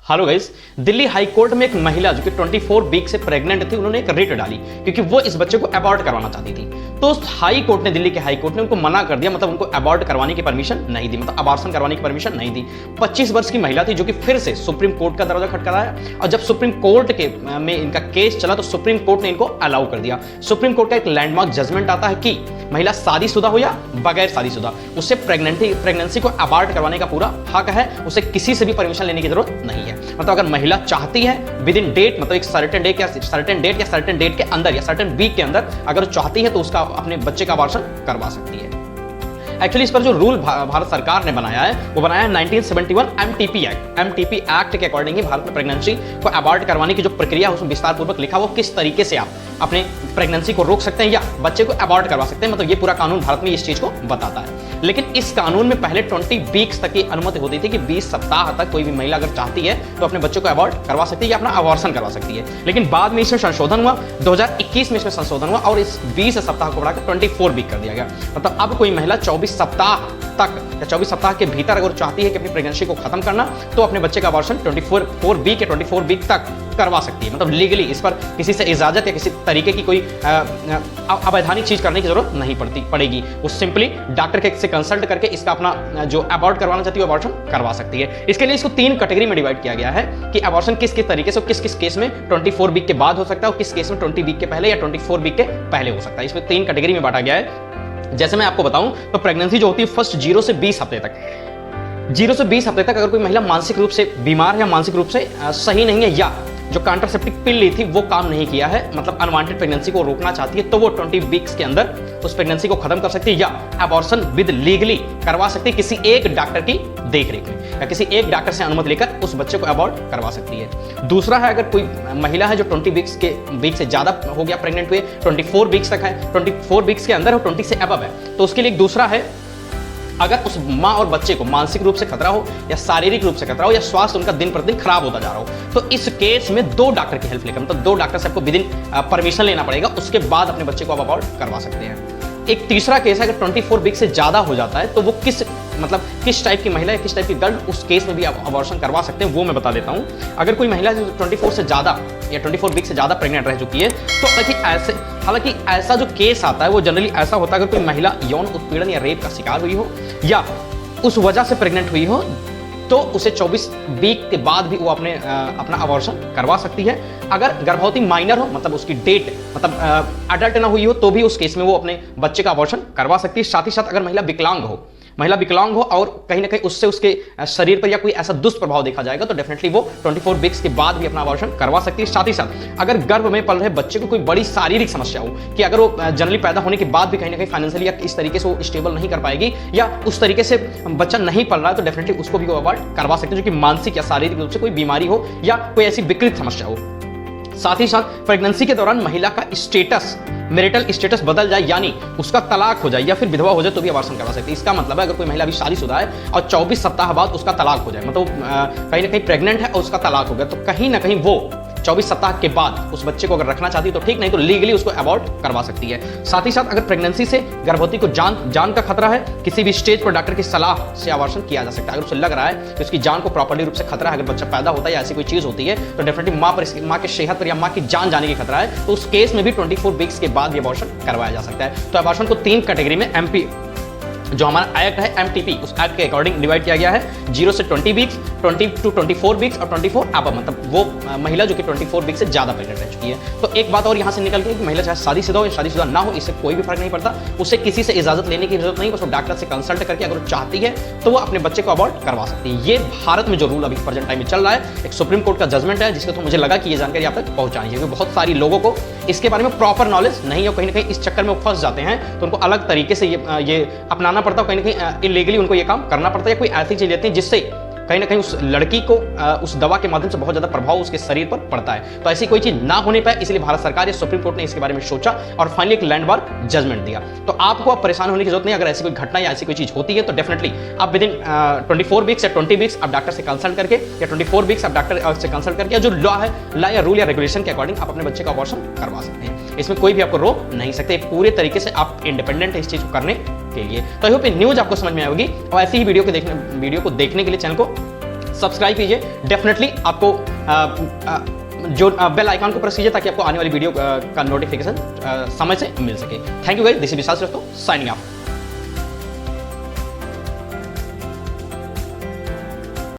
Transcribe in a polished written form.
Hello guys, Delhi high court में एक महिला जो कि 24 वीक से प्रेग्नेंट थी, उन्होंने एक रिट डाली क्योंकि वो इस बच्चे को अबॉर्ट करवाना चाहती थी। तो हाई कोर्ट ने, दिल्ली के हाई कोर्ट ने उनको मना कर दिया, मतलब उनको अबॉर्ट करवाने की परमिशन नहीं दी, मतलब अबॉर्शन करवाने की परमिशन नहीं दी। 25 वर्ष की महिला थी जो कि फिर से सुप्रीम कोर्ट का दरवाजा खटखटाया और जब सुप्रीम कोर्ट के में इनका केस चला तो सुप्रीम कोर्ट ने इनको अलाउ कर दिया। सुप्रीम कोर्ट का एक लैंडमार्क जजमेंट आता है कि महिला शादीशुदा हो या बगैर शादीशुदा, उसे प्रेगनेंसी को अबॉर्ट करवाने का पूरा हक है, उसे किसी से भी परमिशन लेने की जरूरत नहीं है। मतलब अगर महिला चाहती है विद इन डेट, मतलब एक सर्टेन डेट के अंदर या सर्टेन वीक के अंदर अगर चाहती है तो उसका अपने बच्चे का अबॉर्शन करवा सकती है। एक्चुअली इस पर जो रूल भारत सरकार ने बनाया है वो बनाया है 1971 एमटीपी एक्ट। एमटीपी एक्ट के अकॉर्डिंग ही भारत में प्रेगनेंसी को अबॉर्ट करवाने की जो प्रक्रिया है उसमें विस्तार पूर्वक लिखा वो किस तरीके से आप अपने प्रेगनेंसी को रोक सकते हैं या बच्चे को अबॉर्ट करवा सकते हैं। मतलब ये पूरा कानून भारत में इस चीज को बताता है। लेकिन इस कानून में पहले 20 वीक्स तक की अनुमति होती थी कि 20 सप्ताह तक कोई भी महिला अगर चाहती है तो अपने बच्चे को अबॉर्ट करवा सकती है या अपना अबॉर्शन करवा सकती है। लेकिन बाद में इसमें संशोधन हुआ, 2021 में इसमें संशोधन हुआ और इस 20 सप्ताह को बढ़ाकर 24 वीक कर दिया गया। मतलब अब कोई महिला 24 सप्ताह तक या 24 सप्ताह के भीतर अगर चाहती है कि अपनी प्रेगनेंसी को खत्म करना तो अपने बच्चे का अबॉर्शन 24 वीक या 24 वीक तक करवा सकती है। मतलब लीगली इस पर किसी से इजाजत या किसी तरीके की कोई अवैधानिक चीज करने की जरूरत नहीं पड़ेगी। वो सिंपली डॉक्टर से कंसल्ट करके इसका अपना जो अबॉर्ट करवाना चाहती है अबॉर्शन करवा सकती है। इसके लिए इसको 3 कैटेगरी में डिवाइड किया गया है कि अबॉर्शन किस किस तरीके से, किस किस केस में 24 वीक के बाद हो सकता है और किस केस में 20 वीक के पहले या 24 वीक के पहले हो सकता है। इसमें 3 कैटेगरी में बांटा गया है। जैसे मैं आपको बताऊं तो प्रेगनेंसी जो होती है फर्स्ट 0 से 20 हफ्ते तक, 0 से 20 हफ्ते तक अगर कोई महिला मानसिक रूप से बीमार है या मानसिक रूप से सही नहीं है या जो कॉन्ट्रासेप्टिव पिल ली थी वो काम नहीं किया है, मतलब अनवांटेड प्रेगनेंसी को रोकना चाहती है, तो वो 20 वीक्स के अंदर उस प्रेगनेंसी को खत्म कर सकती है या अबॉर्शन विद लीगली करवा सकती है किसी एक डॉक्टर की देखरेख में या किसी एक डॉक्टर से अनुमति लेकर उस बच्चे को अबॉर्ट करवा सकती है। दूसरा है अगर कोई महिला है जो 20 वीक से ज्यादा हो गया प्रेग्नेंट हुए, 24 वीक्स तक है, 24 वीक्स के अंदर हो, 20 से अबव है, तो उसके लिए एक दूसरा है अगर उस माँ और बच्चे को मानसिक रूप से खतरा हो या शारीरिक रूप से खतरा हो या स्वास्थ्य उनका दिन प्रतिदिन खराब होता जा रहा हो, तो इस केस में 2 डॉक्टर की हेल्प लेकर, मतलब 2 डॉक्टर से आपको विद इन परमिशन लेना पड़ेगा, उसके बाद अपने बच्चे को आप अबॉर्ट करवा सकते हैं। एक तीसरा केस है अगर 24 वीक से ज्यादा हो जाता है तो वो किस टाइप की महिला या किस टाइप की गर्ल उस केस में भी आप अबॉर्शन करवा सकते हैं, वो मैं बता देता हूं। अगर कोई महिला 24 से ज्यादा या 24 वीक से ज्यादा प्रेग्नेंट रह चुकी है तो हालांकि ऐसा जो केस आता है वो जनरली ऐसा होता है अगर कोई महिला यौन उत्पीड़न या रेप का शिकार हुई हो या उस वजह से प्रेग्नेंट हुई हो तो उसे 24 वीक के बाद भी वो अपना अबॉर्शन करवा सकती है। अगर गर्भवती माइनर हो, मतलब उसकी डेट मतलब अडल्ट ना हुई हो, तो भी उस केस में वो अपने बच्चे का अबॉर्शन करवा सकती है। साथ ही साथ अगर महिला विकलांग हो और कहीं ना कहीं उससे उसके शरीर पर या कोई ऐसा दुष्प्रभाव देखा जाएगा तो डेफिनेटली वो 24 वीक्स के बाद भी अपना अबॉर्शन करवा सकती है। साथ ही साथ अगर गर्भ में पल रहे बच्चे को कोई बड़ी शारीरिक समस्या हो कि अगर वो जनरली पैदा होने के बाद भी कहीं ना कहीं फाइनेंशियली या इस तरीके से वो स्टेबल नहीं कर पाएगी या उस तरीके से बच्चा नहीं पल रहा है तो डेफिनेटली उसको भी वो अबॉर्ट करवा सकते हैं, जो कि मानसिक या शारीरिक रूप से कोई बीमारी हो या कोई ऐसी विकृत समस्या हो। साथ ही साथ प्रेगनेंसी के दौरान महिला का स्टेटस, मैरिटल स्टेटस बदल जाए यानी उसका तलाक हो जाए या फिर विधवा हो जाए तो भी अबॉर्शन करवा सकती है। इसका मतलब है अगर कोई महिला अभी शादीशुदा है और 24 सप्ताह बाद उसका तलाक हो जाए, मतलब कहीं ना कहीं प्रेग्नेंट है और उसका तलाक हो गया, तो कहीं ना कहीं वो 24 सप्ताह के बाद उस बच्चे को अगर रखना चाहती है तो ठीक, नहीं तो लीगली उसको अबॉर्ट करवा सकती है। साथ ही साथ अगर प्रेगनेंसी से गर्भवती को जान का खतरा है, किसी भी स्टेज पर डॉक्टर की सलाह से अबॉर्शन किया जा सकता है। अगर उसे लग रहा है कि उसकी जान को प्रॉपर्ली रूप से खतरा है, अगर बच्चा पैदा होता है या ऐसी कोई चीज होती है तो डेफिनेटली माँ के सेहत पर या माँ की जान जाने की खतरा है, तो उस केस में भी 24 वीक्स के बाद भी अबॉर्शन करवाया जा सकता है। तो अबॉर्शन को 3 कैटेगरी में जो हमारा एक्ट है एमटीपी, उस एक्ट के अकॉर्डिंग डिवाइड किया गया है। 0 से 20 वीक्स, 20 to 24 वीक्स और 24 अब, मतलब वो महिला जो कि 24 वीक से ज्यादा प्रेग्नेंट रह चुकी है। तो एक बात और यहाँ से निकल गई कि महिला चाहे शादीशुदा हो या शादीशुदा ना हो, इससे कोई भी फर्क नहीं पड़ता, उसे किसी से इजाजत लेने की जरूरत नहीं, बस वो डॉक्टर से कंसल्ट करके अगर चाहती है तो वो अपने बच्चे को अबॉर्ट करवा सकती है। ये भारत में जो रूल अभी प्रेजेंट टाइम में चल रहा है, एक सुप्रीम कोर्ट का जजमेंट है जिसके तो मुझे लगा कि ये जानकारी आप तक पहुंचानी चाहिए। बहुत सारी लोगों को इसके बारे में प्रॉपर नॉलेज नहीं है, कहीं ना कहीं इस चक्कर में वो फंस जाते हैं, तो उनको अलग तरीके से ये अपनाना पड़ता है, कहीं ना कहीं इलीगली उनको ये काम करना पड़ता है या कोई ऐसी चीज लेते हैं जिससे कहीं ना कहीं उस लड़की को उस दवा के माध्यम से बहुत ज्यादा प्रभाव उसके शरीर पर पड़ता है। तो ऐसी कोई चीज ना होने पाए इसलिए भारत सरकार या सुप्रीम कोर्ट ने इसके बारे में सोचा और फाइनली एक लैंडमार्क जजमेंट दिया। तो आपको अब परेशान होने की जरूरत नहीं। अगर ऐसी कोई घटना या ऐसी कोई चीज होती है तो डेफिनेटली आप विद इन 24 वीक्स या 20 वीक्स आप डॉक्टर से कंसल्ट करके या 24 वीक्स आप डॉक्टर से कंसल्ट करके जो लॉ या रूल या रेगुलेशन के अकॉर्डिंग आप अपने बच्चे का अबॉर्शन करवा सकते हैं। इसमें कोई भी आपको रोक नहीं सकते, पूरे तरीके से आप इंडिपेंडेंट है इस चीज को करने के लिए। तो आई होप ये न्यूज आपको समझ में आएगी और ऐसी ही वीडियो को देखने के लिए चैनल को सब्सक्राइब कीजिए, डेफिनेटली आपको जो बेल आइकन को प्रेस कीजिए ताकि आपको आने वाली वीडियो का नोटिफिकेशन समय से मिल सके। Thank you guys, this is Vishal Shrivastava signing of.